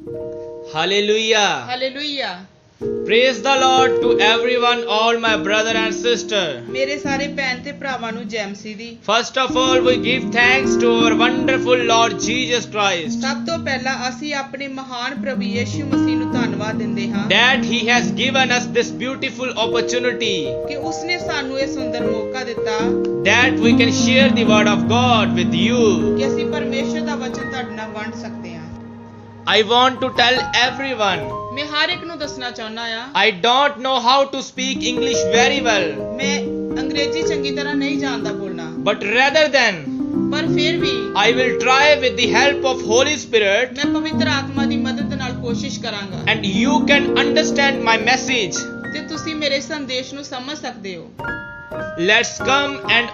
Hallelujah. Hallelujah. Praise the Lord to everyone, all my brother and sister. ਮੇਰੇ ਸਾਰੇ ਭੈਣ ਤੇ ਭਰਾਵਾਂ ਨੂੰ ਜੈ ਮਸੀਹ ਦੀ। First of all, we give thanks to our wonderful Lord Jesus Christ ਸਭ ਤੋਂ ਪਹਿਲਾਂ ਅਸੀਂ ਆਪਣੇ ਮਹਾਨ ਪ੍ਰਭੂ ਯਿਸੂ ਮਸੀਹ ਨੂੰ ਧੰਨਵਾਦ ਦਿੰਦੇ ਹਾਂ that He has given us this beautiful opportunity ਕਿ ਉਸਨੇ ਸਾਨੂੰ ਇਹ ਸੁੰਦਰ ਮੌਕਾ ਦਿੱਤਾ that we can share the word of God with you. ਕਿ ਅਸੀਂ ਪਰਮੇਸ਼ਰ ਦਾ ਵਚਨ ਤੁਹਾਡੇ ਨਾਲ ਵੰਡ ਸਕਦੇ ਹਾਂ। I want to tell everyone, ਮੈਂ ਹਰ ਇੱਕ ਨੂੰ ਦੱਸਣਾ ਚਾਹੁੰਦਾ ਆ I don't know how to speak English very well, ਮੈਂ ਅੰਗਰੇਜ਼ੀ ਚੰਗੀ ਤਰ੍ਹਾਂ ਨਹੀਂ ਜਾਣਦਾ ਬੋਲਣਾ but rather than ਪਰ ਫਿਰ ਵੀ I will try with the help of Holy Spirit ਮੈਂ ਪਵਿੱਤਰ ਆਤਮਾ ਦੀ ਮਦਦ ਨਾਲ ਕੋਸ਼ਿਸ਼ ਕਰਾਂਗਾ and you can understand my message. ਤੇ ਤੁਸੀਂ ਮੇਰੇ ਸੰਦੇਸ਼ ਨੂੰ ਸਮਝ ਸਕਦੇ ਹੋ। Let's come and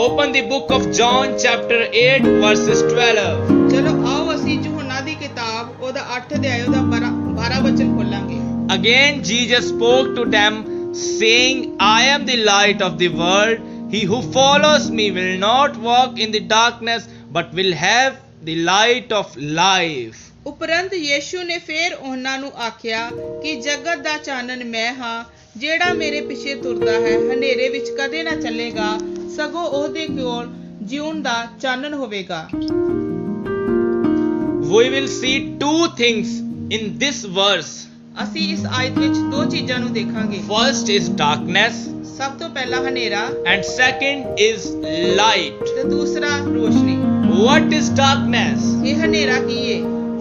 open the book of John chapter 8 verses 12. ਚਲੋ ਆਓ ਅਸੀਂ ਯਹੋਨਾ ਦੀ ਕਿਤਾਬ ਉਹਦਾ 8 ਅਧਿਆਇ ਉਹਦਾ 12 ਵਚਨ ਖੋਲਾਂਗੇ। Again Jesus spoke to them, saying, I am the light of the world. He who follows me will not walk in the darkness, but will have the light of life. ਉਪਰੰਤ ਯੀਸ਼ੂ ਨੇ ਫੇਰ ਉਹਨਾਂ ਨੂੰ ਆਖਿਆ ਕਿ ਜਗਤ ਦਾ ਚਾਨਣ ਮੈਂ ਹਾਂ, ਜਿਹੜਾ ਮੇਰੇ ਪਿੱਛੇ ਤੁਰਦਾ ਹੈ ਹਨੇਰੇ ਵਿੱਚ ਕਦੇ ਨਾ ਚੱਲੇਗਾ, ਸਗੋਂ ਉਹਦੇ ਕੋਲ ਜੀਵਨ ਦਾ ਚਾਨਣ ਹੋਵੇਗਾ। We will see two things in this verse. ਅਸੀਂ ਇਸ ਆਇਤ ਵਿੱਚ ਦੋ ਚੀਜ਼ਾਂ ਨੂੰ ਦੇਖਾਂਗੇ। First is darkness ਸਭ ਤੋਂ ਪਹਿਲਾਂ ਹਨੇਰਾ and second is light. ਤੇ ਦੂਸਰਾ ਰੋਸ਼ਨੀ। What is darkness? ਇਹ ਹਨੇਰਾ ਕੀ ਹੈ?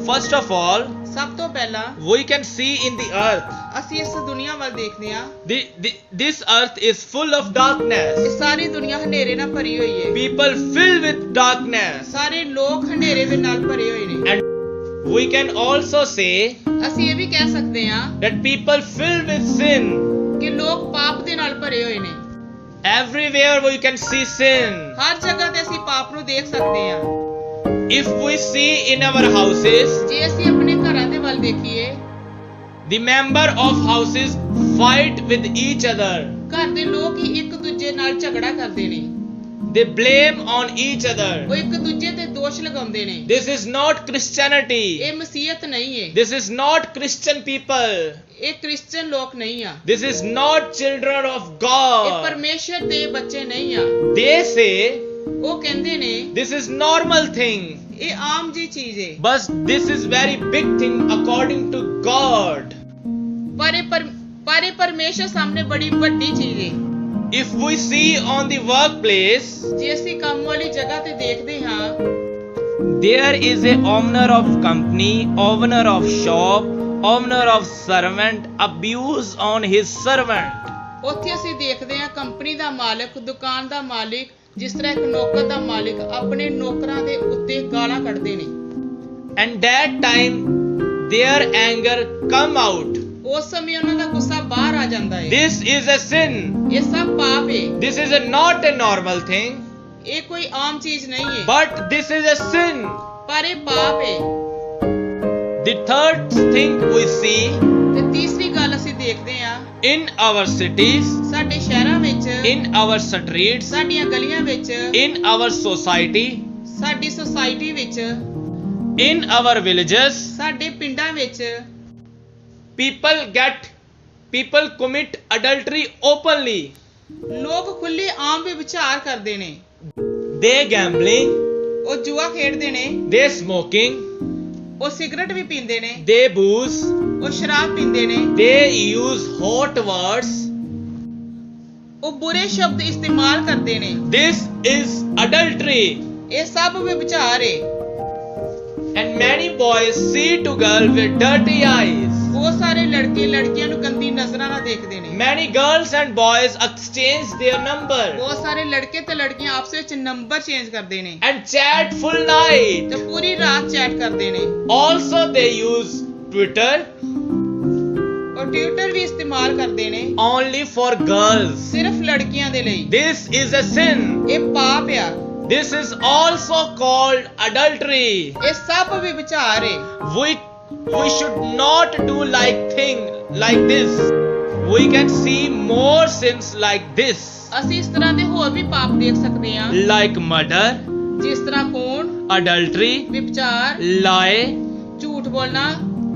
First of all, ਸਭ ਤੋਂ ਪਹਿਲਾਂ we can see in the earth. ਅਸੀਂ ਇਸ ਦੁਨੀਆ ਵੱਲ ਦੇਖਦੇ ਹਾਂ। This earth is full of darkness. ਇਹ ਸਾਰੀ ਦੁਨੀਆ ਹਨੇਰੇ ਨਾਲ ਭਰੀ ਹੋਈ ਹੈ। People filled with darkness. ਸਾਰੇ ਲੋਕ ਹਨੇਰੇ ਦੇ ਨਾਲ ਭਰੇ ਹੋਏ ਨੇ। And we can also say ਅਸੀਂ ਇਹ ਵੀ ਕਹਿ ਸਕਦੇ ਹਾਂ that people filled with sin. ਕਿ ਲੋਕ ਪਾਪ ਦੇ ਨਾਲ ਭਰੇ ਹੋਏ ਨੇ। Everywhere we can see sin. ਹਰ ਜਗ੍ਹਾ ਤੇ ਅਸੀਂ ਪਾਪ ਨੂੰ ਦੇਖ ਸਕਦੇ ਹਾਂ। If we see in our houses, ਜੇ ਅਸੀਂ ਆਪਣੇ ਘਰਾਂ ਦੇ ਵੱਲ ਦੇਖੀਏ, the member of houses fight with each other. ਘਰ ਦੇ ਲੋਕ ਹੀ ਇੱਕ ਦੂਜੇ ਨਾਲ ਝਗੜਾ ਕਰਦੇ ਨੇ। They blame on each other. ਉਹ ਇੱਕ ਦੂਜੇ ਤੇ ਦੋਸ਼ ਲਗਾਉਂਦੇ ਨੇ। This is not Christianity. ਇਹ ਮਸੀਹਤ ਨਹੀਂ ਹੈ। This is not Christian people. ਇਹ ਕ੍ਰਿਸਚੀਅਨ ਲੋਕ ਨਹੀਂ ਆ। This is not children of ਇਹ God. ਪਰਮੇਸ਼ਰ ਦੇ ਬੱਚੇ ਨਹੀਂ ਆ। They say ਉਹ ਕਹਿੰਦੇ ਨੇ this is normal thing. ਇਹ ਆਮ ਜੀ ਚੀਜ਼ ਹੈ। But this is very big thing according to God. ਪਰ ਇਹ ਪਰਮੇਸ਼ਰ ਸਾਹਮਣੇ ਬੜੀ ਵੱਡੀ ਚੀਜ਼ ਹੈ। If we see on the workplace, ਜੇ ਅਸੀਂ ਕੰਮ ਵਾਲੀ ਜਗ੍ਹਾ ਤੇ ਦੇਖਦੇ ਹਾਂ, there is a owner of company, owner of shop, owner of servant, abuse on his servant. ਉੱਥੇ ਅਸੀਂ ਦੇਖਦੇ ਹਾਂ ਕੰਪਨੀ ਦਾ ਮਾਲਕ, ਦੁਕਾਨ ਦਾ ਮਾਲਿਕ, ਜਿਸ ਤਰ੍ਹਾਂ ਇੱਕ ਨੌਕਰ ਦਾ ਮਾਲਿਕ ਆਪਣੇ ਨੌਕਰਾਂ ਦੇ ਉੱਤੇ ਗਾਲਾਂ ਕੱਢਦੇ ਨੇ। And that time their anger come out. ਉਸ ਸਮੇਂ ਉਹਨਾਂ ਦਾ ਗੁੱਸਾ ਬਾਹਰ ਆ ਜਾਂਦਾ ਹੈ। This is a sin. ਇਹ ਸਭ ਪਾਪ ਹੈ। This is not a normal thing. ਇਹ ਕੋਈ ਆਮ ਚੀਜ਼ ਨਹੀਂ ਹੈ। But this is a sin. ਪਰ ਇਹ ਪਾਪ ਹੈ। The third thing we see ਤੇ ਤੀਸਰੀ ਗੱਲ ਅਸੀਂ ਦੇਖਦੇ ਹਾਂ in our cities, ਸਾਡੇ ਸ਼ਹਿਰਾਂ ਵਿੱਚ, in our streets, ਸਾਡੀਆਂ ਗਲੀਆਂ ਵਿੱਚ, in our society, ਸਾਡੀ ਸੁਸਾਇਟੀ ਵਿੱਚ, in our villages, ਸਾਡੇ ਪਿੰਡਾਂ ਵਿੱਚ people commit adultery openly. ਲੋਕ ਖੁੱਲੇ ਆਮ ਵਿਚਾਰ ਕਰਦੇ ਨੇ। They gambling, ਉਹ ਜੂਆ ਖੇਡਦੇ ਨੇ, they smoking, ਉਹ ਸਿਗਰਟ ਵੀ ਪੀਂਦੇ ਨੇ, they booze, ਉਹ ਸ਼ਰਾਬ ਪੀਂਦੇ ਨੇ, they use hot words. ਉਹ ਬੁਰੇ ਸ਼ਬਦ ਇਸਤੇਮਾਲ ਕਰਦੇ ਨੇ। This is adultery. ਇਹ ਸਭ ਵਿਚਾਰ ਹੈ। And many boys see to girl with dirty eyes. ਬਹੁਤ ਸਾਰੇ ਲੜਕੇ ਲੜਕੀਆਂ ਨੂੰ ਗੰਦੀ ਨਜ਼ਰਾਂ ਨਾਲ ਦੇਖਦੇ ਨੇ। Many girls and boys exchange their number ਬਹੁਤ ਸਾਰੇ ਲੜਕੇ ਤੇ ਲੜਕੀਆਂ ਆਪਸ ਵਿੱਚ ਨੰਬਰ ਚੇਂਜ ਕਰਦੇ ਨੇ and chat full night. ਤੇ ਪੂਰੀ ਰਾਤ ਚੈਟ ਕਰਦੇ ਨੇ। Also they use Twitter ਉਹ ਟਵਿੱਟਰ ਵੀ ਇਸਤੇਮਾਲ ਕਰਦੇ ਨੇ only for girls. ਸਿਰਫ ਲੜਕੀਆਂ ਦੇ ਲਈ। This is a sin. ਇਹ ਪਾਪ ਆ। This is also called adultery. ਇਹ ਸਭ ਵਿਚਾਰ ਹੈ। We should not do thing like this. We can see more sins like this. ਅਸੀਂ ਇਸ ਤਰ੍ਹਾਂ ਦੇ ਹੋਰ ਵੀ ਪਾਪ ਦੇਖ ਸਕਦੇ ਹਾਂ, like murder, ਜਿਸ ਤਰ੍ਹਾਂ ਖੂਨ, adultery, ਵਿਭਚਾਰ, lie, ਝੂਠ ਝੂਠ ਬੋਲਣਾ,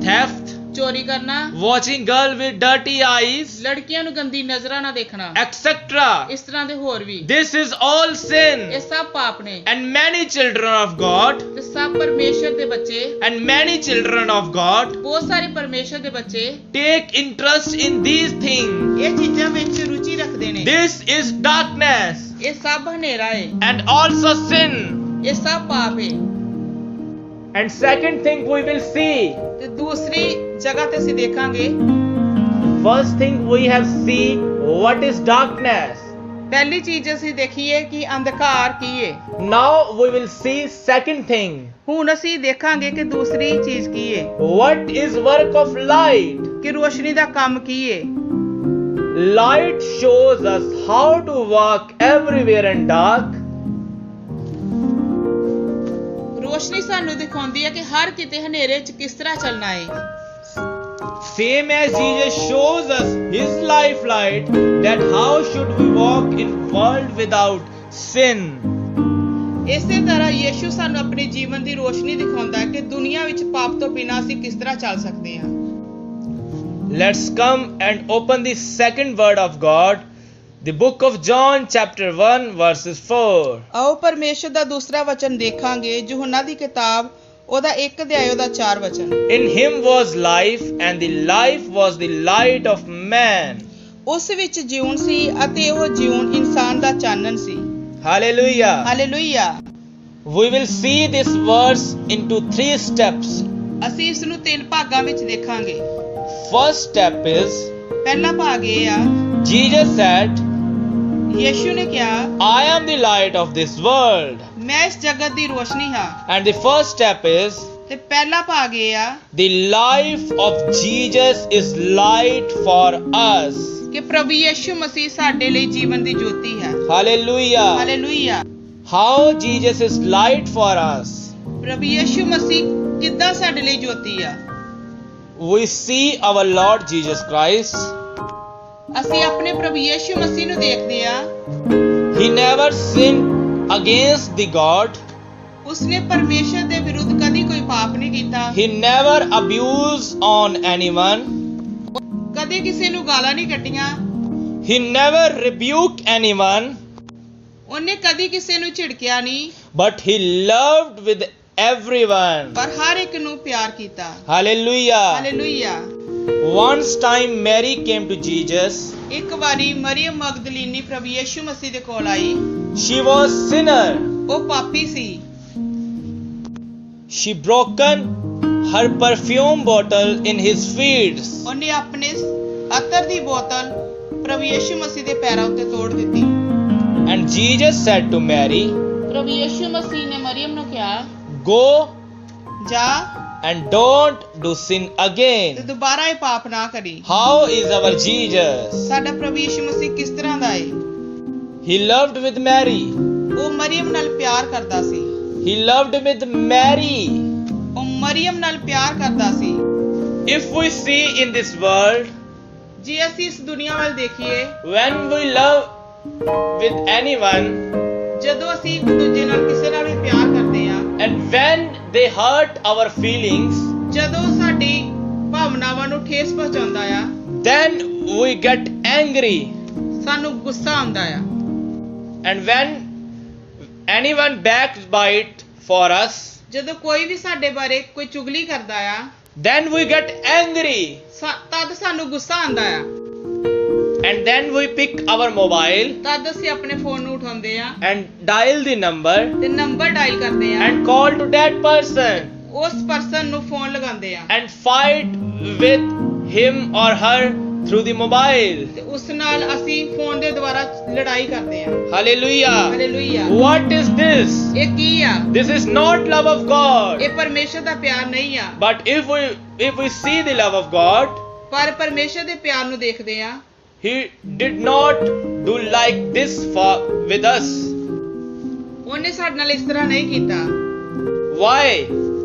theft, ਚੋਰੀ ਕਰਨਾ, watching girl with dirty eyes, ਲੜਕੀਆਂ ਨੂੰ ਗੰਦੀ ਨਜ਼ਰਾਂ ਨਾਲ ਦੇਖਣਾ, etc. ਇਸ ਤਰ੍ਹਾਂ ਦੇ ਹੋਰ ਵੀ। This is all sin. ਇਹ ਸਭ ਪਾਪ ਨੇ। And many children of God, ਤੇ ਸਭ ਪਰਮੇਸ਼ਰ ਦੇ ਬੱਚੇ, and many children of God ਬਹੁਤ ਸਾਰੇ ਪਰਮੇਸ਼ਰ ਦੇ ਬੱਚੇ take interest in these things. ਇਹ ਚੀਜ਼ਾਂ ਵਿੱਚ ਰੁਚੀ ਰੱਖਦੇ ਨੇ। This is darkness ਇਹ ਸਭ ਹਨੇਰਾ ਹੈ, and also sin. ਇਹ ਸਭ ਪਾਪ ਹੈ। And second thing we will see, ਤੇ ਦੂਸਰੀ ਜਗ੍ਹਾ ਤੇ ਅਸੀਂ ਦੇਖਾਂਗੇ, first thing we have seen what is darkness. ਪਹਿਲੀ ਚੀਜ਼ ਅਸੀਂ ਦੇਖੀਏ ਕਿ ਅੰਧਕਾਰ ਕੀ ਹੈ। Now we will see second thing. ਹੁਣ ਅਸੀਂ ਦੇਖਾਂਗੇ ਕਿ ਦੂਸਰੀ ਚੀਜ਼ ਕੀ ਹੈ, What is work of light? ਕਿ ਰੋਸ਼ਨੀ ਦਾ ਕੰਮ ਕੀ ਹੈ। Light shows us how to walk everywhere in dark. ਰੋਸ਼ਨੀ ਸਾਨੂੰ ਦਿਖਾਉਂਦੀ ਹੈ ਕਿ ਹਰ ਕਿਤੇ ਹਨੇਰੇ 'ਚ ਕਿਸ ਤਰ੍ਹਾਂ ਚੱਲਣਾ ਹੈ। Same as Jesus shows us his life light, that how should we walk in world without sin. ਇਸੇ ਤਰ੍ਹਾਂ ਯੀਸ਼ੂ ਸਾਨੂੰ ਆਪਣੇ ਜੀਵਨ ਦੀ ਰੋਸ਼ਨੀ ਦਿਖਾਉਂਦਾ ਹੈ ਕਿ ਦੁਨੀਆ ਵਿੱਚ ਪਾਪ ਤੋਂ ਬਿਨਾਂ ਅਸੀਂ ਕਿਸ ਤਰ੍ਹਾਂ ਚੱਲ ਸਕਦੇ ਹਾਂ। Let's come and open the second word of God, the book of John chapter 1 verses 4. ਆਓ ਪਰਮੇਸ਼ਰ ਦਾ ਦੂਸਰਾ ਵਚਨ ਦੇਖਾਂਗੇ, ਯਹੋਨਾ ਦੀ ਕਿਤਾਬ ਉਹਦਾ 1 ਅਧਿਆਇ ਉਹਦਾ 4 ਵਚਨ। In him was life, and the life was the light of man. ਉਸ ਵਿੱਚ ਜੀਵਨ ਸੀ ਅਤੇ ਉਹ ਜੀਵਨ ਇਨਸਾਨ ਦਾ ਚਾਨਣ ਸੀ। Hallelujah. Hallelujah. We will see this verse into 3 steps. ਅਸੀਂ ਇਸ ਨੂੰ 3 ਭਾਗਾਂ ਵਿੱਚ ਦੇਖਾਂਗੇ। First step is, ਪਹਿਲਾ ਭਾਗ ਇਹ ਆ, Jesus said, ਯੀਸ਼ੂ ਨੇ ਕਿਹਾ, I am the light of this world. ਮੈਂ ਇਸ ਜਗਤ ਦੀ ਰੋਸ਼ਨੀ ਹਾਂ। And the first step is, ਤੇ ਪਹਿਲਾ ਭਾਗ ਇਹ ਆ the life of Jesus is light for us. ਕਿ ਪ੍ਰਭੂ ਯੀਸ਼ੂ ਮਸੀਹ ਸਾਡੇ ਲਈ ਜੀਵਨ ਦੀ ਜੋਤੀ ਹੈ। Hallelujah. Hallelujah. How Jesus is light for us. ਪ੍ਰਭੂ ਯੀਸ਼ੂ ਮਸੀਹ ਕਿੱਦਾਂ ਸਾਡੇ ਲਈ ਜੋਤੀ ਆ। We see our Lord Jesus Christ. ਅਸੀਂ ਆਪਣੇ ਪ੍ਰਭੂ ਯੀਸ਼ੂ ਮਸੀਹ ਨੂੰ ਦੇਖਦੇ ਆ। He never sinned against the God. ਉਸਨੇ ਪਰਮੇਸ਼ਰ ਦੇ ਵਿਰੁੱਧ ਕਦੀ ਕੋਈ ਪਾਪ ਨਹੀਂ ਕੀਤਾ। He never abused on anyone. ਕਦੇ ਕਿਸੇ ਨੂੰ ਗਾਲਾਂ ਨਹੀਂ ਕੱਢੀਆਂ। He never rebuked anyone. ਉਹਨੇ ਕਦੀ ਕਿਸੇ ਨੂੰ ਝਿੜਕਿਆ ਨਹੀਂ। But he loved with everyone. ਪਰ ਹਰ ਇੱਕ ਨੂੰ ਪਿਆਰ ਕੀਤਾ। Hallelujah. Hallelujah. Once time Mary came to Jesus. ਇੱਕ ਵਾਰੀ ਮਰੀਮ ਮਗਦਲੀਨੀ ਪ੍ਰਭੂ ਯੀਸ਼ੂ ਮਸੀਹ ਦੇ ਕੋਲ ਆਈ। She was sinner. ਉਹ ਪਾਪੀ ਸੀ। She broken her perfume bottle in his feet. ਉਹਨੇ ਆਪਣੇ ਅਤਰ ਦੀ ਬੋਤਲ ਪ੍ਰਭੂ ਯੀਸ਼ੂ ਮਸੀਹ ਦੇ ਪੈਰਾਂ ਉੱਤੇ ਤੋੜ ਦਿੱਤੀ। And Jesus said to Mary, ਪ੍ਰਭੂ ਯੀਸ਼ੂ ਮਸੀਹ ਨੇ ਮਰੀਮ ਨੂੰ ਕਿਹਾ, go ਜਾ and don't do sin ਤੇ again. ਦੁਬਾਰਾ ਇਹ ਪਾਪ ਨਾ ਕਰੀ। How is our Jesus? ਸਾਡਾ ਪ੍ਰਭੂ ਯੀਸ਼ੂ ਮਸੀਹ ਕਿਸ ਤਰ੍ਹਾਂ ਦਾ ਹੈ? He loved with Mary. ਉਹ ਮਰੀਮ ਨਾਲ ਪਿਆਰ ਕਰਦਾ ਸੀ। He loved with Mary. ਉਹ ਮਰੀਮ ਨਾਲ ਪਿਆਰ ਕਰਦਾ ਸੀ। If we see in this world, ਜੇ ਅਸੀਂ ਇਸ ਦੁਨੀਆ ਵੱਲ ਦੇਖੀਏ, when we love with anyone, ਜਦੋਂ ਅਸੀਂ ਇੱਕ ਦੂਜੇ ਨਾਲ ਕਿਸੇ ਨਾਲ ਵੀ ਪਿਆਰ ਕਰਦੇ ਆ, and when they hurt our feelings, ਜਦੋਂ ਸਾਡੀ ਭਾਵਨਾਵਾਂ ਨੂੰ ਠੇਸ ਪਹੁੰਚਾਉਂਦਾ ਆ, then we get angry. ਸਾਨੂੰ ਗੁੱਸਾ ਆਉਂਦਾ ਆ। And when anyone backbite for us, ਜਦੋਂ ਕੋਈ ਵੀ ਸਾਡੇ ਬਾਰੇ ਕੋਈ ਚੁਗਲੀ ਕਰਦਾ ਆ, then we get angry. ਤਦ ਸਾਨੂੰ ਗੁੱਸਾ ਆਉਂਦਾ ਆ। And then we pick our mobile ਤਦ ਅਸੀਂ ਆਪਣੇ ਫੋਨ ਨੂੰ ਉਠਾਉਂਦੇ ਆ and dial the number ਤੇ ਨੰਬਰ ਡਾਇਲ ਕਰਦੇ ਆ, and call to that person ਉਸ ਪਰਸਨ ਨੂੰ ਫੋਨ ਲਗਾਉਂਦੇ ਆ and fight with him or her through the mobile. ਤੇ ਉਸ ਨਾਲ ਅਸੀਂ ਫੋਨ ਦੇ ਦੁਆਰਾ ਲੜਾਈ ਕਰਦੇ ਆ। Hallelujah. Hallelujah. What is this? ਇਹ ਕੀ ਆ? This is not love of God. ਇਹ ਪਰਮੇਸ਼ਰ ਦਾ ਪਿਆਰ ਨਹੀਂ ਆ। But if we see the love of God, ਪਰ ਪਰਮੇਸ਼ਰ ਦੇ ਪਿਆਰ ਨੂੰ ਦੇਖਦੇ ਆ, he did not do like this with us. ਉਹਨੇ ਸਾਡੇ ਨਾਲ ਇਸ ਤਰ੍ਹਾਂ ਨਹੀਂ ਕੀਤਾ। Why?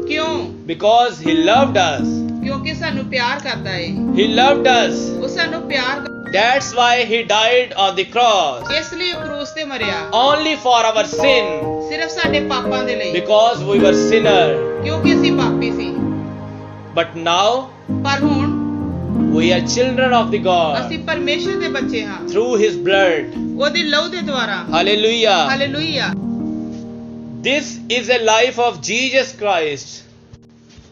ਕਿਉਂ? Because he loved us. ਕਿਉਂਕਿ ਸਾਨੂੰ ਪਿਆਰ ਕਰਦਾ ਏ। He loved us. ਉਹ ਸਾਨੂੰ ਪਿਆਰ That's why he died on the cross. ਇਸ ਲਈ ਉਹ ਕਰੂਸ ਤੇ ਮਰਿਆ, Only for our sin. ਸਿਰਫ ਸਾਡੇ ਪਾਪਾਂ ਦੇ ਲਈ, Because we were sinner. ਕਿਉਂਕਿ ਅਸੀਂ ਪਾਪੀ ਸੀ। But now ਪਰ ਹੁਣ we are children of the God ਅਸੀਂ ਪਰਮੇਸ਼ਰ ਦੇ ਬੱਚੇ ਹਾਂ through His blood. ਉਹਦੀ ਲਹੂ ਦੇ ਦੁਆਰਾ। Hallelujah. Hallelujah. This is a life of Jesus Christ.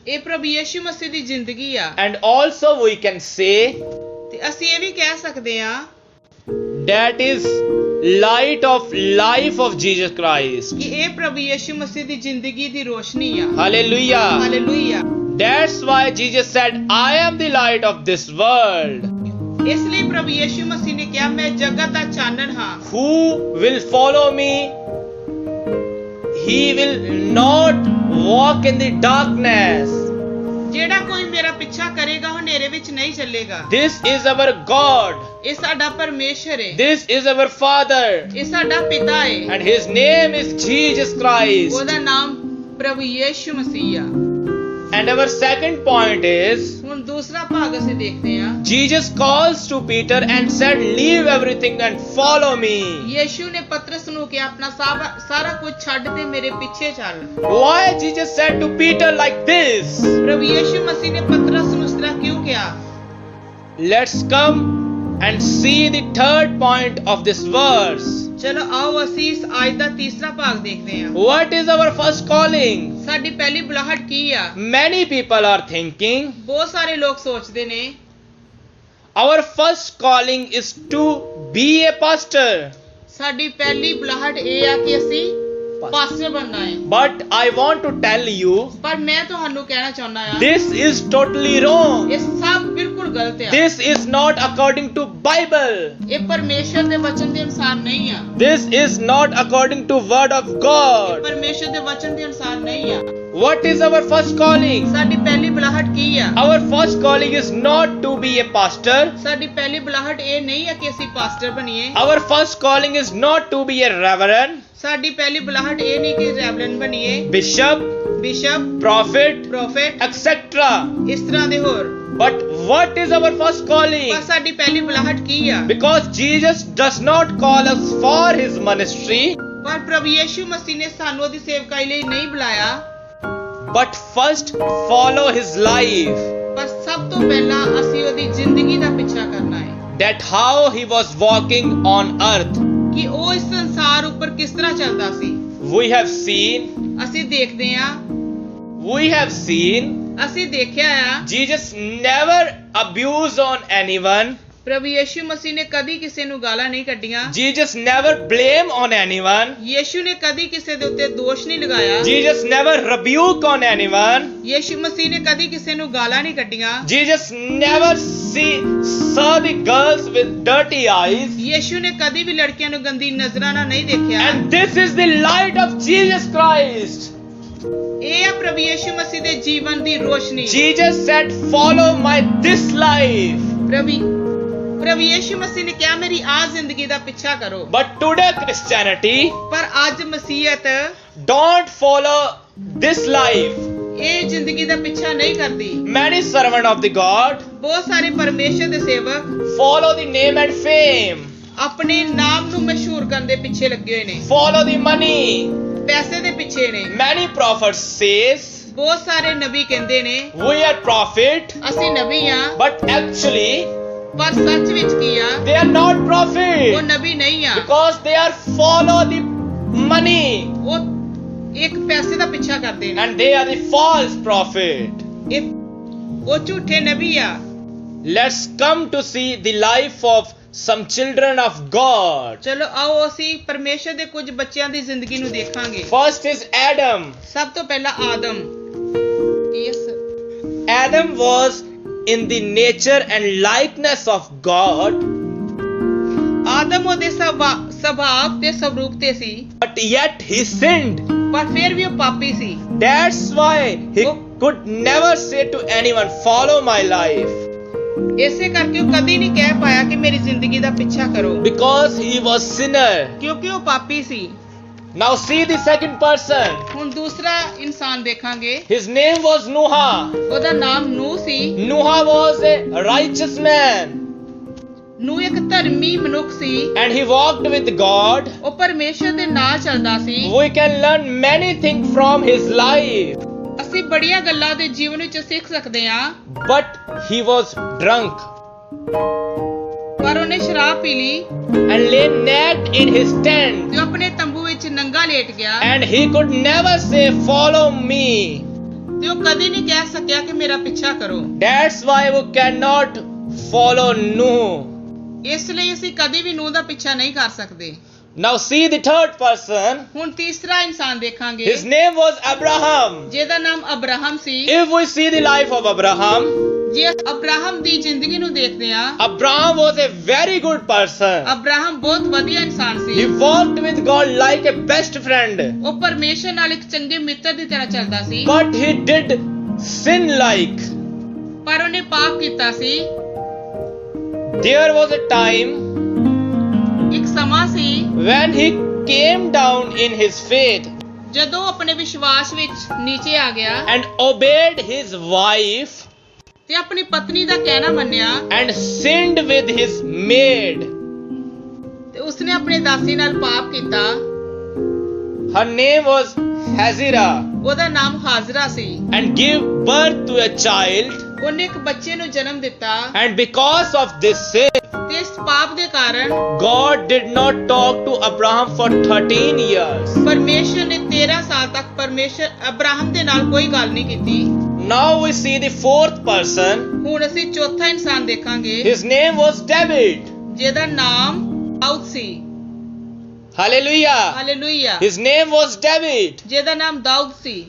ਇਹ ਪ੍ਰਭੂ ਯਿਸੂ ਮਸੀਹ ਦੀ ਜ਼ਿੰਦਗੀ ਆ। And also we can say ਤੇ ਅਸੀਂ ਇਹ ਵੀ ਕਹਿ ਸਕਦੇ ਹਾਂ that is light of life of Jesus Christ. ਕਿ ਇਹ ਪ੍ਰਭੂ ਯਿਸੂ ਮਸੀਹ ਦੀ ਜ਼ਿੰਦਗੀ ਦੀ ਰੋਸ਼ਨੀ ਆ। Hallelujah. Hallelujah. That's why Jesus said, I am the light of this world. ਇਸ ਲਈ ਪ੍ਰਭੂ ਯਿਸੂ ਮਸੀਹ ਨੇ ਕਿਹਾ ਮੈਂ ਜਗਤ ਦਾ ਚਾਨਣ ਹਾਂ। Who will follow me? He will not walk in the darkness. ਜਿਹੜਾ ਕੋਈ ਮੇਰਾ ਪਿੱਛਾ ਕਰੇਗਾ ਉਹ ਹਨੇਰੇ ਵਿੱਚ ਨਹੀਂ ਚੱਲੇਗਾ। This is our God. ਇਹ ਸਾਡਾ ਪਰਮੇਸ਼ਰ ਹੈ। This is our Father. ਇਹ ਸਾਡਾ ਪਿਤਾ ਹੈ। And His name is Jesus Christ. ਉਹਦਾ ਨਾਮ ਪ੍ਰਭੂ ਯਿਸੂ ਮਸੀਹ ਆ। And our second point is, ਹੁਣ ਦੂਸਰਾ ਭਾਗ ਅਸੀਂ ਦੇਖਦੇ ਹਾਂ। Jesus calls to Peter and said, leave everything and follow me. ਯਿਸੂ ਨੇ ਪਤਰਸ ਨੂੰ ਕਿਹਾ ਆਪਣਾ ਸਾਰਾ ਕੁਝ ਛੱਡ ਤੇ ਮੇਰੇ ਪਿੱਛੇ ਚੱਲ। Why Jesus said to Peter like this? ਪ੍ਰਭੂ ਯਿਸੂ ਮਸੀਹ ਨੇ ਪਤਰਸ ਨੂੰ ਇਸ ਤਰ੍ਹਾਂ ਕਿਉਂ ਕਿਹਾ? Let's come and see the third point of this verse. ਚਲੋ ਆਓ ਅਸੀਂ ਇਸ ਆਇਤ ਦਾ ਤੀਸਰਾ ਭਾਗ ਦੇਖਦੇ ਹਾਂ। What is our first calling? ਸਾਡੀ ਪਹਿਲੀ ਬੁਲਾਹਟ ਕੀ ਆ? Many people are thinking ਬਹੁਤ ਸਾਰੇ ਲੋਕ ਸੋਚਦੇ ਨੇ our first calling is to be a pastor. ਸਾਡੀ ਪਹਿਲੀ ਬੁਲਾਹਟ ਇਹ ਆ ਕਿ ਅਸੀਂ ਪਾਸਟਰ ਬਣਨਾ ਹੈ। But I want to tell you, ਪਰ ਮੈਂ ਤੁਹਾਨੂੰ ਕਹਿਣਾ ਚਾਹੁੰਦਾ ਆ this is totally wrong. ਇਹ ਸਭ ਬਿਲਕੁਲ ਗਲਤ ਆ। This is not according to Bible. ਇਹ ਪਰਮੇਸ਼ਰ ਦੇ ਵਚਨ ਦੇ ਅਨੁਸਾਰ ਨਹੀਂ ਆ। This is not according to word of ਇਹ God. ਪਰਮੇਸ਼ਰ ਦੇ ਵਚਨ ਦੇ ਅਨੁਸਾਰ ਨਹੀਂ ਆ। What is our first calling? ਸਾਡੀ ਪਹਿਲੀ ਬੁਲਾਹਟ ਕੀ ਆ? Our first calling is not to be a pastor. ਸਾਡੀ ਪਹਿਲੀ ਬੁਲਾਹਟ ਇਹ ਨਹੀਂ ਆ ਕਿ ਅਸੀਂ ਪਾਸਟਰ ਬਣੀਏ। Our first calling is not to be a reverend, ਸਾਡੀ ਪਹਿਲੀ ਬੁਲਾਹਟ ਇਹ ਨਹੀਂ ਕਿ ਰੈਵਲਨ ਬਣੀਏ, bishop, ਬਿਸ਼ਪ, prophet, ਪ੍ਰੋਫੈਟ, etc. ਇਸ ਤਰ੍ਹਾਂ ਦੇ ਹੋਰ। But what is our first calling? ਪਰ ਸਾਡੀ ਪਹਿਲੀ ਬੁਲਾਹਟ ਕੀ ਆ? Because Jesus does not call us for His ministry, ਪਰ ਪ੍ਰਭੂ ਯਿਸੂ ਮਸੀਹ ਨੇ ਸਾਨੂੰ ਉਹਦੀ ਸੇਵਕਾਈ ਲਈ ਨਹੀਂ ਬੁਲਾਇਆ, but first follow His life. ਪਰ ਸਭ ਤੋਂ ਪਹਿਲਾਂ ਅਸੀਂ ਉਹਦੀ ਜ਼ਿੰਦਗੀ ਦਾ ਪਿੱਛਾ ਕਰਨਾ ਹੈ। That how He was walking on earth. ਕਿ ਉਹ ਇਸ ਸੰਸਾਰ ਉੱਪਰ ਕਿਸ ਤਰ੍ਹਾਂ ਚੱਲਦਾ ਸੀ। We have seen, ਅਸੀਂ ਦੇਖਦੇ ਹਾਂ, ਅਸੀਂ ਦੇਖਿਆ ਆ Jesus never abused on anyone. ਪ੍ਰਭੂ ਯਿਸੂ ਮਸੀਹ ਨੇ ਕਦੀ ਕਿਸੇ ਨੂੰ ਗਾਲਾਂ ਨਹੀਂ ਕੱਢੀਆਂ। Jesus never blame on anyone. ਯਿਸੂ ਨੇ ਕਦੀ ਕਿਸੇ ਦੇ ਉੱਤੇ ਦੋਸ਼ ਨਹੀਂ ਲਗਾਇਆ। Jesus never rebuke on anyone. ਯਿਸੂ ਮਸੀਹ ਨੇ ਕਦੀ ਕਿਸੇ ਨੂੰ ਗਾਲਾਂ ਨਹੀਂ ਕੱਢੀਆਂ। Jesus never saw the girls with dirty eyes. ਯਿਸੂ ਨੇ ਕਦੀ ਵੀ ਲੜਕੀਆਂ ਨੂੰ ਗੰਦੀ ਨਜ਼ਰਾਂ ਨਾਲ ਨਹੀਂ ਦੇਖਿਆ। And this is the light of Jesus Christ. ਇਹ ਆ ਪ੍ਰਭੂ ਯਿਸੂ ਮਸੀਹ ਦੇ ਜੀਵਨ ਦੀ ਰੋਸ਼ਨੀ। Jesus said, follow my this life. ਪ੍ਰਭੂ ਯਿਸੂ ਮਸੀਹ ਨੇ ਕਿਹਾ ਮੇਰੀ ਆ ਜ਼ਿੰਦਗੀ ਦਾ ਪਿੱਛਾ ਕਰੋ। But today Christianity ਪਰ ਅੱਜ ਮਸੀਹਤ don't follow this life. ਇਹ ਜ਼ਿੰਦਗੀ ਦਾ ਪਿੱਛਾ ਨਹੀਂ ਕਰਦੀ। Many servants of the God ਬਹੁਤ ਸਾਰੇ ਪਰਮੇਸ਼ਰ ਦੇ ਸੇਵਕ follow the name and fame. ਆਪਣੇ ਨਾਮ ਨੂੰ ਮਸ਼ਹੂਰ ਕਰਨ ਦੇ ਪਿੱਛੇ ਲੱਗੇ ਹੋਏ ਨੇ। Follow the money. ਪੈਸੇ ਦੇ ਪਿੱਛੇ ਨੇ। Many prophets says, ਬਹੁਤ ਸਾਰੇ ਨਬੀ ਕਹਿੰਦੇ ਨੇ we are prophet. ਅਸੀਂ ਨਬੀ ਆ, But actually ਪਰ ਸੱਚ ਵਿੱਚ ਕੀ ਆ? they are not ਉਹ prophet. ਨਬੀ ਨਹੀਂ ਆ। Because they are follow the money. ਉਹ ਇੱਕ ਪੈਸੇ ਦਾ ਪਿੱਛਾ ਕਰਦੇ ਨੇ। And they are the false prophet. ਉਹ ਝੂਠੇ ਨਬੀ ਆ। Let's come to see the life of some children of God. ਚਲੋ ਆਓ ਅਸੀਂ ਪਰਮੇਸ਼ਰ ਦੇ ਕੁਝ ਬੱਚਿਆਂ ਦੀ ਜ਼ਿੰਦਗੀ ਨੂੰ ਦੇਖਾਂਗੇ। First is Adam. ਸਭ ਤੋਂ ਪਹਿਲਾਂ ਆਦਮ। Adam was in the nature and likeness of God, ਆਦਮ ਉਹਦੇ ਸੁਭਾਅ ਤੇ ਸਵਰੂਪ ਤੇ ਸੀ, but yet he sinned. ਪਰ ਫਿਰ ਵੀ ਉਹ ਪਾਪੀ ਸੀ। That's why he could never say to anyone, follow my life. ਇਸੇ ਕਰਕੇ ਉਹ ਕਦੀ ਨਹੀਂ ਕਹਿ ਪਾਇਆ ਕਿ ਮੇਰੀ ਜ਼ਿੰਦਗੀ ਦਾ ਪਿੱਛਾ ਕਰੋ, Because he was sinner. ਕਿਉਂਕਿ ਉਹ ਪਾਪੀ ਸੀ। Now see the second person. ਹੁਣ ਦੂਸਰਾ ਇਨਸਾਨ ਦੇਖਾਂਗੇ। His name was Noah. ਉਹਦਾ ਨਾਮ ਨੂਹ ਸੀ। Noah was a righteous man. ਨੂਹ ਇੱਕ ਧਰਮੀ ਮਨੁੱਖ ਸੀ। And he walked with God. ਉਹ ਪਰਮੇਸ਼ਰ ਦੇ ਨਾਲ ਚੱਲਦਾ ਸੀ। We can learn many things from his life. ਅਸੀਂ ਬੜੀਆਂ ਗੱਲਾਂ ਦੇ ਜੀਵਨ ਵਿੱਚ ਸਿੱਖ ਸਕਦੇ ਹਾਂ, but he was drunk ਪਰ ਉਹਨੇ ਸ਼ਰਾਬ ਪੀ ਲਈ and lay naked in his tent, ਤੇ ਉਹ ਆਪਣੇ ਤੰਬੂ ਵਿੱਚ ਨੰਗਾ ਲੇਟ ਗਿਆ and he could never say, "Follow me." ਤੇ ਉਹ ਕਦੇ ਨਹੀਂ ਕਹਿ ਸਕਿਆ ਕਿ ਮੇਰਾ ਪਿੱਛਾ ਕਰੋ। That's why we cannot follow Noah. ਇਸ ਲਈ ਅਸੀਂ ਕਦੇ ਵੀ ਨੂੰਹ ਦਾ ਪਿੱਛਾ ਨਹੀਂ ਕਰ ਸਕਦੇ। Now see the third person. ਹੁਣ ਤੀਸਰਾ ਇਨਸਾਨ ਦੇਖਾਂਗੇ His name was Abraham. ਜਿਹਦਾ ਨਾਮ Abraham C. If we see the life of Abraham, ਜੇ ਅਬਰਾਹਮ ਦੀ ਜ਼ਿੰਦਗੀ ਨੂੰ ਦੇਖਦੇ ਹਾਂ, Abraham was a very good person. Abraham ਬਹੁਤ ਵਧੀਆ ਇਨਸਾਨ He C. walked with God like a best friend, ਉਹ ਪਰਮੇਸ਼ਰ ਨਾਲ ਇੱਕ ਚੰਗੇ ਮਿੱਤਰ ਦੀ ਤਰ੍ਹਾਂ ਚੱਲਦਾ ਸੀ, but he did sin like. ਪਰ ਉਹਨੇ ਪਾਪ ਕੀਤਾ ਸੀ। There was a time ਇੱਕ ਸਮਾਂ ਸੀ when he came down in his faith ਜਦੋਂ ਉਹ ਆਪਣੇ ਵਿਸ਼ਵਾਸ ਵਿੱਚ ਨੀਚੇ ਆ ਗਿਆ and obeyed his wife ਤੇ ਆਪਣੀ ਪਤਨੀ ਦਾ ਕਹਿਣਾ ਮੰਨਿਆ and sinned with his maid. ਤੇ ਉਸਨੇ ਆਪਣੇ ਦਾਸੀ ਨਾਲ ਪਾਪ ਕੀਤਾ। Her name was Hazira, ਉਹਦਾ ਨਾਮ ਹਾਜ਼ਰਾ ਸੀ। and gave birth to a child. ਉਹਨੇ ਇੱਕ ਬੱਚੇ ਨੂੰ ਜਨਮ ਦਿੱਤਾ And because of this sin, ਤੇ ਇਸ ਪਾਪ ਦੇ ਕਾਰਨ God did not talk to Abraham for 13 years. ਪਰਮੇਸ਼ਰ ਨੇ 13 ਸਾਲ ਤੱਕ ਅਬਰਾਹਮ ਦੇ ਨਾਲ ਕੋਈ ਗੱਲ ਨਹੀਂ ਕੀਤੀ। Now we see the fourth person. ਹੁਣ ਅਸੀਂ ਚੌਥਾ ਇਨਸਾਨ ਦੇਖਾਂਗੇ His name was David. ਜਿਹਦਾ ਨਾਮ ਦਾਊਦ ਸੀ। Hallelujah. Hallelujah. His name was David. ਜਿਹਦਾ ਨਾਮ ਦਾਊਦ ਸੀ।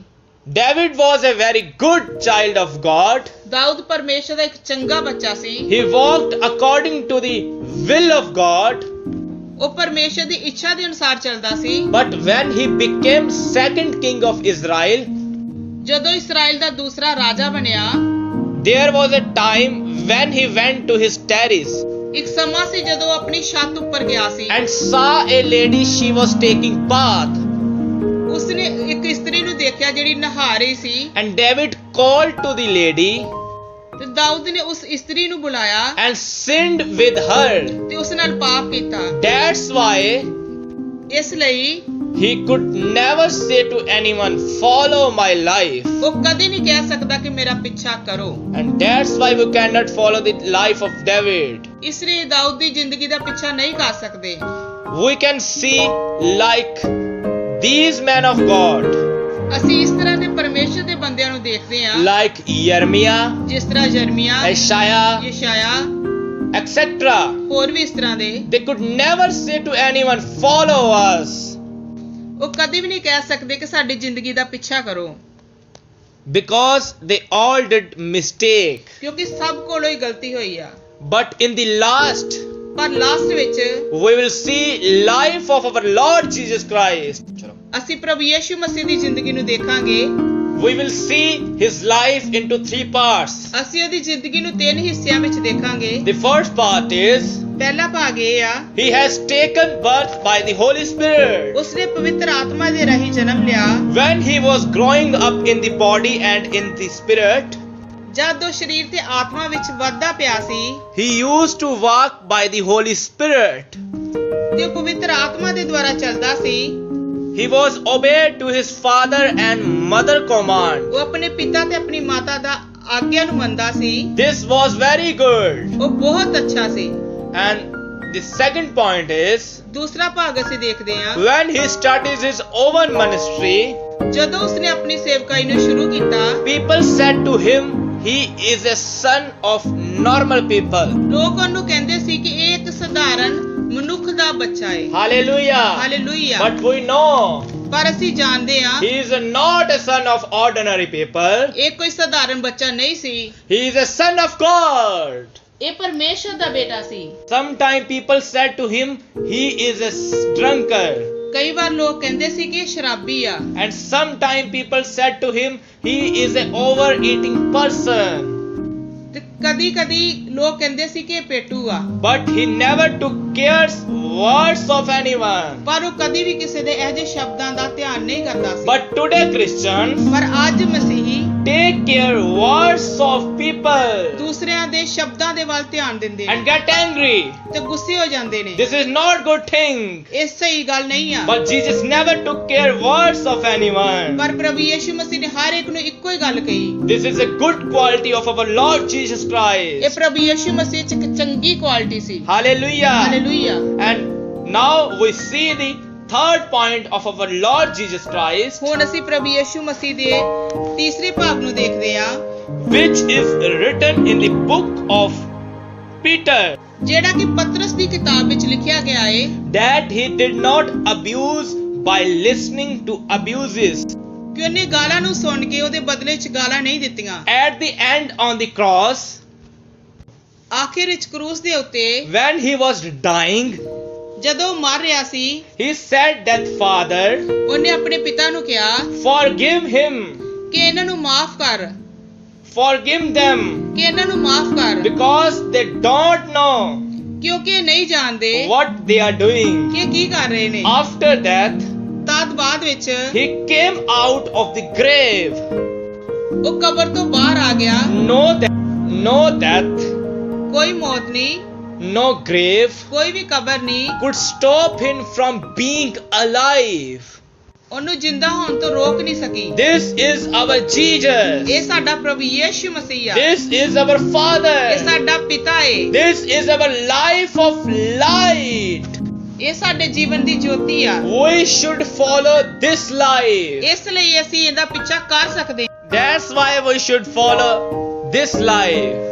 David was a very good child of God. Dawood ਪਰਮੇਸ਼ਰ ਦਾ ਇੱਕ ਚੰਗਾ ਬੱਚਾ ਸੀ। He walked according to the will of God. ਉਹ ਪਰਮੇਸ਼ਰ ਦੀ ਇੱਛਾ ਦੇ ਅਨੁਸਾਰ ਚੱਲਦਾ ਸੀ। But when he became second king of Israel, ਜਦੋਂ ਇਸਰਾਇਲ ਦਾ ਦੂਸਰਾ ਰਾਜਾ ਬਣਿਆ, there was a time when he went to his terrace ਇੱਕ ਸਮਾਂ ਸੀ ਜਦੋਂ ਉਹ ਆਪਣੀ ਛੱਤ ਉੱਪਰ ਗਿਆ ਸੀ and saw a lady, she was taking bath. ਉਸਨੇ ਇੱਕ ਇਸਤਰੀ ਨੂੰ ਦੇਖਿਆ ਜਿਹੜੀ ਨਹਾ ਰਹੀ ਸੀ And David called to the lady ਤੇ ਦਾਊਦ ਨੇ ਉਸ ਇਸਤਰੀ ਨੂੰ ਬੁਲਾਇਆ and sinned with her. ਤੇ ਉਸ ਨਾਲ ਪਾਪ ਕੀਤਾ। That's why ਇਸ ਲਈ he could never say to anyone, "Follow my life." ਉਹ ਕਦੇ ਨਹੀਂ ਕਹਿ ਸਕਦਾ ਕਿ ਮੇਰਾ ਪਿੱਛਾ ਕਰੋ। And that's why we cannot follow the life of David. ਇਸ ਲਈ ਦਾਊਦ ਦੀ ਜ਼ਿੰਦਗੀ ਦਾ ਪਿੱਛਾ ਨਹੀਂ ਕਰ ਸਕਦੇ। We can see like these men of God, ਅਸੀਂ ਇਸ ਤਰ੍ਹਾਂ ਦੇ ਪਰਮੇਸ਼ਰ ਦੇ ਬੰਦਿਆਂ ਨੂੰ ਦੇਖਦੇ ਹਾਂ, like Jeremiah, ਜਿਸ ਤਰ੍ਹਾਂ ਯਰਮੀਆ, Isaiah, ਯਸ਼ਾਇਆ, etc. ਹੋਰ ਵੀ ਇਸ ਤਰ੍ਹਾਂ ਦੇ। They could never say to anyone, "Follow us," ਉਹ ਕਦੇ ਵੀ ਨਹੀਂ ਕਹਿ ਸਕਦੇ ਕਿ ਸਾਡੀ ਜ਼ਿੰਦਗੀ ਦਾ ਪਿੱਛਾ ਕਰੋ, because they all did mistake. ਕਿਉਂਕਿ ਸਭ ਕੋਲੋਂ ਹੀ ਗਲਤੀ ਹੋਈ ਆ। But in the last, ਪਰ ਲਾਸਟ ਵਿੱਚ we will see life of our Lord Jesus Christ. ਅਸੀਂ ਪ੍ਰਭੂ ਯਿਸੂ ਮਸੀਹ ਦੀ ਜ਼ਿੰਦਗੀ ਨੂੰ ਦੇਖਾਂਗੇ। We will see his life into 3 parts. ਅਸੀਂ ਉਹਦੀ ਜ਼ਿੰਦਗੀ ਨੂੰ 3 ਹਿੱਸਿਆਂ ਵਿੱਚ ਦੇਖਾਂਗੇ। The first part is ਪਹਿਲਾ ਭਾਗ ਇਹ ਆ, he has taken birth by the Holy Spirit. ਉਸਨੇ ਪਵਿੱਤਰ ਆਤਮਾ ਦੇ ਰਾਹੀਂ ਜਨਮ ਲਿਆ। When he was growing up in the body and in the spirit, ਜਦ ਉਹ ਸਰੀਰ ਤੇ ਆਤਮਾ ਵਿੱਚ ਵੱਧਦਾ ਪਿਆ ਸੀ he used to walk by the Holy Spirit. ਤੇ ਉਹ ਪਵਿੱਤਰ ਆਤਮਾ ਦੇ ਦੁਆਰਾ ਚੱਲਦਾ ਸੀ। He was obeyed to his father and mother command. ਉਹ ਆਪਣੇ ਪਿਤਾ ਤੇ ਆਪਣੀ ਮਾਤਾ ਦਾ ਆਗਿਆ ਨੂੰ ਮੰਨਦਾ ਸੀ। This was very good. ਉਹ ਬਹੁਤ ਅੱਛਾ ਸੀ। And the second point is, ਦੂਸਰਾ ਭਾਗ ਅਸੀਂ ਦੇਖਦੇ ਹਾਂ, when he started his own ministry, ਜਦੋਂ ਉਸਨੇ ਆਪਣੀ ਸੇਵਕਾਈ ਨੂੰ ਸ਼ੁਰੂ ਕੀਤਾ, people said to him, he is a son of normal people. ਲੋਕ ਉਹਨੂੰ ਕਹਿੰਦੇ ਸੀ ਕਿ ਇਹ ਇੱਕ ਸਧਾਰਨ ਮਨੁੱਖ ਦਾ ਬੱਚਾ ਹੈ। Hallelujah. Hallelujah. But we know ਪਰ ਅਸੀਂ ਜਾਣਦੇ ਹਾਂ he is not a son of ordinary people. ਇਹ ਕੋਈ ਸਧਾਰਨ ਬੱਚਾ ਨਹੀਂ ਸੀ, He is a son of God. ਇਹ ਪਰਮੇਸ਼ਰ ਦਾ ਬੇਟਾ ਸੀ। Sometimes people said to him, he is a drunkard. ਕਈ ਵਾਰ ਲੋਕ ਕਹਿੰਦੇ ਸੀ ਕਿ ਇਹ ਸ਼ਰਾਬੀ ਆ। And sometimes people said to him, he is an overeating person. ਤੇ ਕਦੀ-ਕਦੀ ਲੋਕ ਕਹਿੰਦੇ ਸੀ ਕਿ ਇਹ ਪੇਟੂ ਆ। But he never took cares words of anyone. ਪਰ ਉਹ ਕਦੀ ਵੀ ਕਿਸੇ ਦੇ ਇਹੋ ਜਿਹੇ ਸ਼ਬਦਾਂ ਦਾ ਧਿਆਨ ਨਹੀਂ ਕਰਦਾ ਸੀ। But today Christians, ਪਰ ਅੱਜ ਮਸੀਹੀ take care words of people ਦੂਸਰਿਆਂ ਦੇ ਸ਼ਬਦਾਂ ਦੇ ਵੱਲ ਧਿਆਨ ਦਿੰਦੇ ਨੇ and get angry. ਤੇ ਗੁੱਸੇ ਹੋ ਜਾਂਦੇ ਨੇ This is not good thing. ਇਹ ਸਹੀ ਗੱਲ ਨਹੀਂ ਆ But Jesus never took care words of anyone. ਪਰ ਪ੍ਰਭੂ ਯਿਸੂ ਮਸੀਹ ਨੇ ਹਰ ਇੱਕ ਨੂੰ ਇੱਕੋ ਹੀ ਗੱਲ ਕਹੀ This is a good quality of our Lord Jesus ਇਹ Christ. ਪ੍ਰਭੂ ਯਿਸੂ ਮਸੀਹ ਚ ਇੱਕ ਚੰਗੀ quality C Hallelujah. Hallelujah And now we see the third point of our Lord Jesus Christ, ਹੁਣ ਅਸੀਂ ਪ੍ਰਭੂ ਯਿਸੂ ਮਸੀਹ ਦੇ ਤੀਸਰੇ ਭਾਗ ਨੂੰ ਦੇਖਦੇ ਹਾਂ which is written in the book of Peter, ਜਿਹੜਾ ਕਿ ਪਤਰਸ ਦੀ ਕਿਤਾਬ ਵਿੱਚ ਲਿਖਿਆ ਗਿਆ ਹੈ that he did not abuse by listening to abuses. ਕਿ ਉਹਨੇ ਗਾਲਾਂ ਨੂੰ ਸੁਣ ਕੇ ਉਹਦੇ ਬਦਲੇ 'ਚ ਗਾਲਾਂ ਨਹੀਂ ਦਿੱਤੀਆਂ At the end on the cross, ਆਖਿਰ ਵਿੱਚ ਕਰੂਸ ਦੇ ਉੱਤੇ when he was dying, ਜਦੋਂ ਮਰ ਰਿਹਾ ਸੀ he said that, Father, ਉਹਨੇ ਆਪਣੇ ਪਿਤਾ ਨੂੰ ਕਿਹਾ forgive him, ਕਿ ਇਹਨਾਂ ਨੂੰ ਮਾਫ ਕਰ forgive them, ਕਿ ਇਹਨਾਂ ਨੂੰ ਮਾਫ ਕਰ because they don't know ਕਿਉਂਕਿ ਇਹ ਨਹੀਂ ਜਾਣਦੇ what they are doing. ਕਿ ਇਹ ਕੀ ਕਰ ਰਹੇ ਨੇ After that, ਤਦ ਬਾਅਦ ਵਿੱਚ he came out of the grave. ਉਹ ਕਬਰ ਤੋਂ ਬਾਹਰ ਆ ਗਿਆ No death, ਕੋਈ ਮੌਤ ਨਹੀਂ no grave ਕੋਈ ਵੀ ਕਬਰ ਨਹੀਂ could stop him from being alive. ਉਹਨੂੰ ਜਿੰਦਾ ਹੋਣ ਤੋਂ ਰੋਕ ਨਹੀਂ ਸਕੀ This is our Jesus. ਇਹ ਸਾਡਾ ਪ੍ਰਭੂ ਯਿਸੂ ਮਸੀਹ ਆ This is our ਇਹ Father. ਸਾਡਾ ਪਿਤਾ ਹੈ This is our life of light. ਇਹ ਸਾਡੇ ਜੀਵਨ ਦੀ ਜੋਤੀ ਆ We should follow this life. ਇਸ ਲਈ ਅਸੀਂ ਇਹਦਾ ਪਿੱਛਾ ਕਰ ਸਕਦੇ That's why we should follow this life.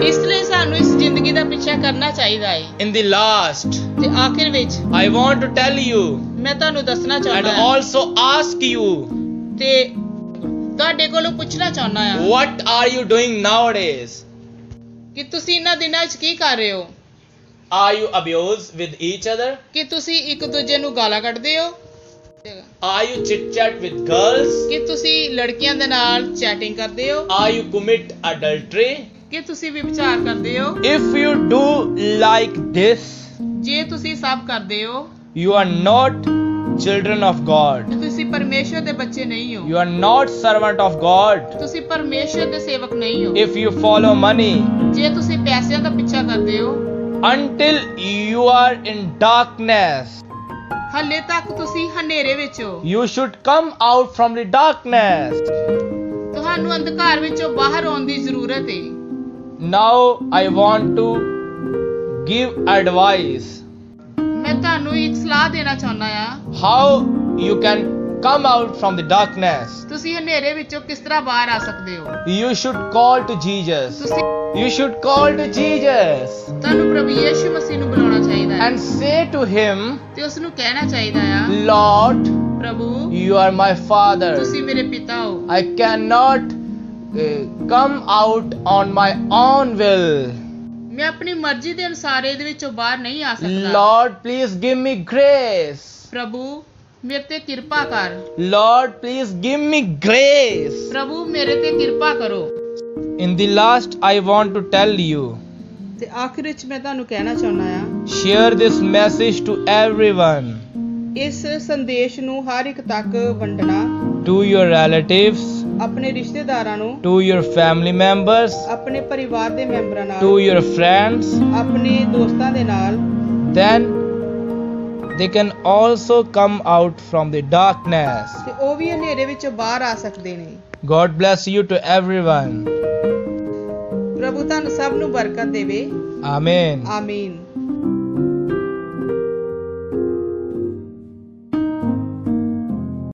ਇਸ ਲਈ ਸਾਨੂੰ ਇਸ ਜ਼ਿੰਦਗੀ ਦਾ ਪਿੱਛਾ ਕਰਨਾ ਚਾਹੀਦਾ ਹੈ In the last, ਤੇ ਆਖਿਰ ਵਿੱਚ I want to tell you ਮੈਂ ਤੁਹਾਨੂੰ ਦੱਸਣਾ and ਚਾਹੁੰਦਾ ਹਾਂ also ask you, ਤੇ ਤੁਹਾਡੇ ਕੋਲੋਂ ਪੁੱਛਣਾ ਚਾਹੁੰਦਾ ਹਾਂ what are you doing nowadays? ਕਿ ਤੁਸੀਂ ਇਹਨਾਂ ਦਿਨਾਂ 'ਚ ਕੀ ਕਰ ਰਹੇ ਹੋ Are you abused with each other? ਕਿ ਤੁਸੀਂ ਇੱਕ ਦੂਜੇ ਨੂੰ ਗਾਲਾਂ ਕੱਢਦੇ ਹੋ Are you chit chat with girls? ਕਿ ਤੁਸੀਂ ਲੜਕੀਆਂ ਦੇ ਨਾਲ ਚੈਟਿੰਗ ਕਰਦੇ ਹੋ Are you commit adultery? ਕਿ ਤੁਸੀਂ ਵਿਚਾਰ ਕਰਦੇ ਹੋ If you do like this, ਜੇ ਤੁਸੀਂ ਸਭ ਕਰਦੇ ਹੋ you are not children of God. ਤੇ ਤੁਸੀਂ ਪਰਮੇਸ਼ਰ ਦੇ ਬੱਚੇ ਨਹੀਂ ਹੋ You are not servant of God. ਤੁਸੀਂ ਪਰਮੇਸ਼ਰ ਦੇ ਸੇਵਕ ਨਹੀਂ ਹੋ If you follow money ਜੇ ਤੁਸੀਂ ਪੈਸਿਆਂ ਦਾ ਪਿੱਛਾ ਕਰਦੇ ਹੋ until you are in darkness, ਹੱਲੇ ਤੱਕ ਤੁਸੀਂ ਹਨੇਰੇ ਵਿੱਚ ਹੋ you should come out from the darkness. ਤੁਹਾਨੂੰ ਅੰਧਕਾਰ ਵਿੱਚੋਂ ਬਾਹਰ ਆਉਣ ਦੀ ਜ਼ਰੂਰਤ ਹੈ Now I want to give advice ਮੈਂ ਤੁਹਾਨੂੰ ਇੱਕ ਸਲਾਹ ਦੇਣਾ ਚਾਹੁੰਦਾ ਆ how you can come out from the darkness. ਤੁਸੀਂ ਹਨੇਰੇ ਵਿੱਚੋਂ ਕਿਸ ਤਰ੍ਹਾਂ ਬਾਹਰ ਆ ਸਕਦੇ ਹੋ You should call to Jesus. ਤੁਸੀਂ You should call to Jesus ਤੁਹਾਨੂੰ ਪ੍ਰਭੂ ਯਿਸੂ ਮਸੀਹ ਨੂੰ ਬੁਲਾਉਣਾ ਚਾਹੀਦਾ ਹੈ and say to him, ਤੇ ਉਸ ਨੂੰ ਕਹਿਣਾ ਚਾਹੀਦਾ ਆ Lord, ਪ੍ਰਭੂ you are my Father. ਤੁਸੀਂ ਮੇਰੇ ਪਿਤਾ ਹੋ I cannot come out on my own will. ਮੈਂ ਆਪਣੀ ਮਰਜ਼ੀ ਦੇ ਅਨੁਸਾਰ ਇਹਦੇ ਵਿੱਚੋਂ ਬਾਹਰ ਨਹੀਂ ਆ ਸਕਦਾ Lord, please give me grace. ਪ੍ਰਭੂ ਮੇਰੇ ਤੇ ਕਿਰਪਾ ਕਰ Lord, please give me grace. ਪ੍ਰਭੂ ਮੇਰੇ ਤੇ ਕਿਰਪਾ ਕਰੋ In the last, I want to tell you, ਤੇ ਆਖਿਰ ਵਿੱਚ ਮੈਂ ਤੁਹਾਨੂੰ ਕਹਿਣਾ ਚਾਹੁੰਦਾ ਆ share this message to everyone, ਇਸ ਸੰਦੇਸ਼ ਨੂੰ ਹਰ ਇੱਕ ਤੱਕ ਵੰਡਣਾ to your relatives, ਆਪਣੇ ਰਿਸ਼ਤੇਦਾਰਾਂ ਨੂੰ to your family members, ਆਪਣੇ ਪਰਿਵਾਰ ਦੇ ਮੈਂਬਰਾਂ to ਨਾਲ your friends. ਆਪਣੇ ਦੋਸਤਾਂ ਦੇ ਨਾਲ Then they can also come out from the darkness. ਤੇ ਉਹ ਵੀ ਹਨੇਰੇ ਵਿੱਚੋਂ ਬਾਹਰ ਆ ਸਕਦੇ ਨੇ God bless you to everyone. ਪ੍ਰਭੂ ਤੁਹਾਨੂੰ ਸਭ ਨੂੰ ਬਰਕਤ ਦੇਵੇ Amen. ਆਮੀਨ